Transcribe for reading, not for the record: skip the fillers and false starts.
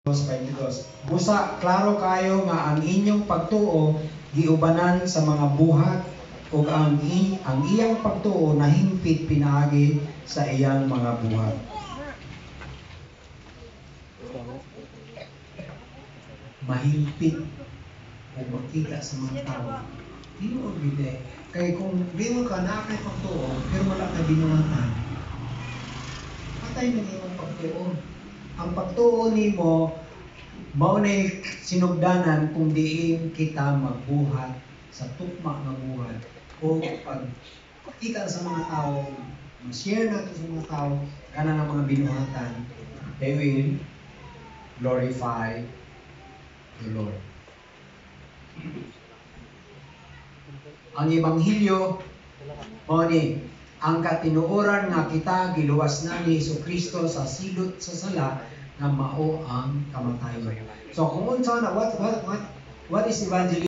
22. Busa klaro kayo nga ang inyong pagtuo giubanan sa mga buhat ug ang iyang pagtuo nahimpit pinaagi sa iyang mga buhat. Mahimpit o makita sa mga tao. Tinuod gid kay kung bino ka na kay pagtuo pero wala ka binuhatan. Patay na imong pagtuo. Ang pagtuo nimo mao na sinugdanan kung diin kita magbuhat sa tukma nga buhat o pagkita sa mga tao, mag-share natin sa mga tao kana nga mga binuhatan, they will glorify the Lord. Ang Ebanghelyo mao ni ang katinuoran nga kita giluwas na ni Jesucristo sa silot sa sala nga mao ang kamatayon. So kung unsa na what is evangelism?